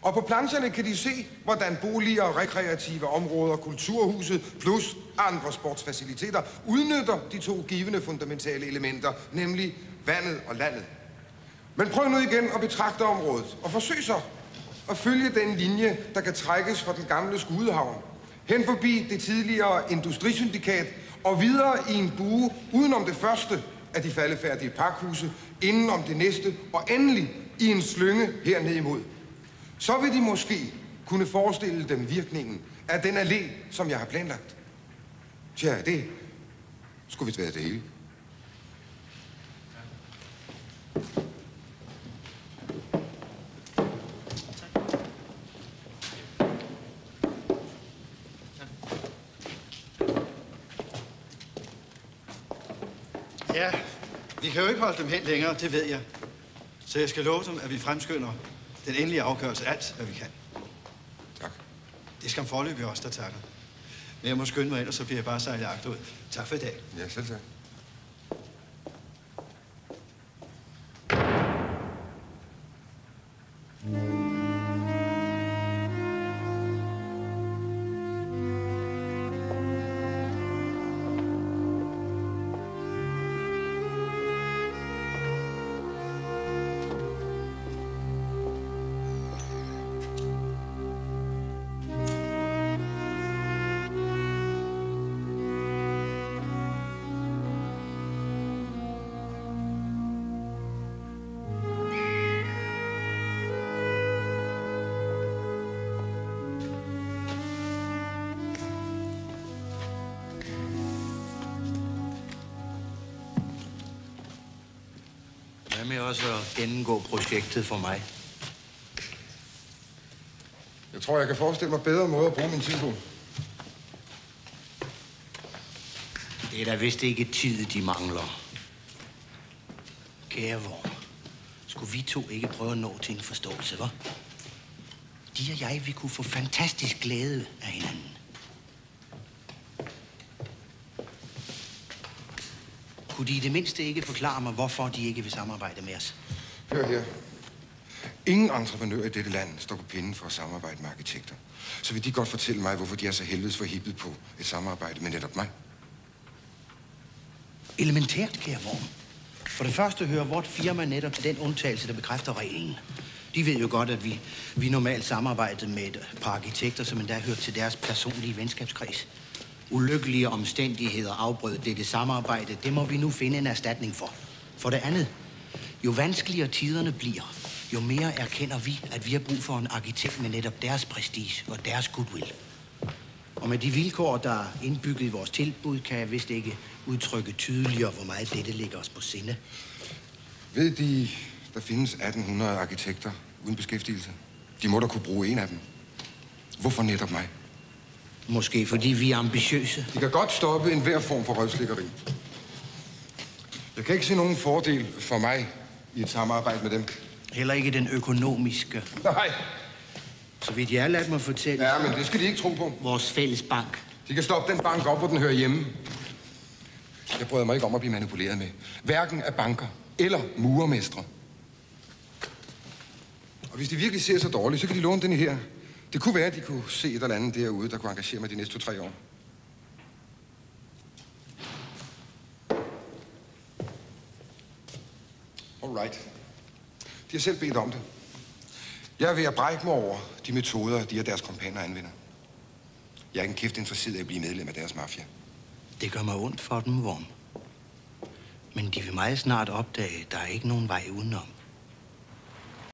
Og på plancherne kan de se, hvordan boliger, rekreative områder, kulturhuset plus andre sportsfaciliteter udnytter de to givende fundamentale elementer, nemlig vandet og landet. Men prøv nu igen at betragte området, og forsøg så at følge den linje, der kan trækkes fra den gamle skudehavn, hen forbi det tidligere industrisyndikat, og videre i en bue udenom det første af de faldefærdige pakhuse, indenom det næste, og endelig i en slynge herned imod. Så vil de måske kunne forestille dem virkningen af den allé, som jeg har planlagt. Tja, det skulle vist være det hele. Ja, vi kan jo ikke holde dem hen længere, det ved jeg. Så jeg skal love dem, at vi fremskynder den endelige afgørelse alt, hvad vi kan. Tak. Det skal foreløbig også, der takker. Men jeg må skynde mig ind, og så bliver jeg bare sejlet agterud. Tak for i dag. Ja, selv tak. Hvad med også at gennemgå projektet for mig? Jeg tror, jeg kan forestille mig bedre måde at bruge min tid på. Det er da vist ikke tid, de mangler. Kære Worm, skulle vi to ikke prøve at nå til en forståelse, hva'? De og jeg, vi kunne få fantastisk glæde af hinanden. Kunne de i det mindste ikke forklare mig, hvorfor de ikke vil samarbejde med os? Hør her. Ingen entreprenør i dette land står på pinden for at samarbejde med arkitekter. Så vil de godt fortælle mig, hvorfor de er så helvedes forhippet på et samarbejde med netop mig. Elementært, kære Worm. For det første hører vort firma netop til den undtagelse, der bekræfter reglen. De ved jo godt, at vi normalt samarbejder med et par arkitekter, som endda hører til deres personlige venskabskreds. Ulykkelige omstændigheder afbrød dette samarbejde. Det må vi nu finde en erstatning for. For det andet, jo vanskeligere tiderne bliver, jo mere erkender vi, at vi har brug for en arkitekt med netop deres prestige og deres goodwill. Og med de vilkår, der er indbygget i vores tilbud, kan jeg vist ikke udtrykke tydeligere, hvor meget dette ligger os på sinde. Ved de, der findes 1800 arkitekter uden beskæftigelse? De må da kunne bruge en af dem. Hvorfor netop mig? Måske fordi vi er ambitiøse. De kan godt stoppe enhver form for røvslikkeri. Jeg kan ikke se nogen fordel for mig i et samarbejde med dem. Heller ikke den økonomiske. Nej. Så vidt jeg har ladt mig fortælle. Ja, men det skal de ikke tro på. Vores fælles bank. De kan stoppe den bank op, hvor den hører hjemme. Jeg bryder mig ikke om at blive manipuleret med. Hverken af banker eller murermestre. Og hvis de virkelig ser så dårligt, så kan de låne den her. Det kunne være, at de kunne se et eller andet derude, der kunne engagere mig de næste 2-3 år. Alright. De har selv bedt om det. Jeg er ved at brække mig over de metoder, de og deres kompaner anvender. Jeg er ikke en kæft interesseret i at blive medlem af deres mafia. Det gør mig ondt for dem, Worm. Men de vil meget snart opdage, at der er ikke nogen vej udenom.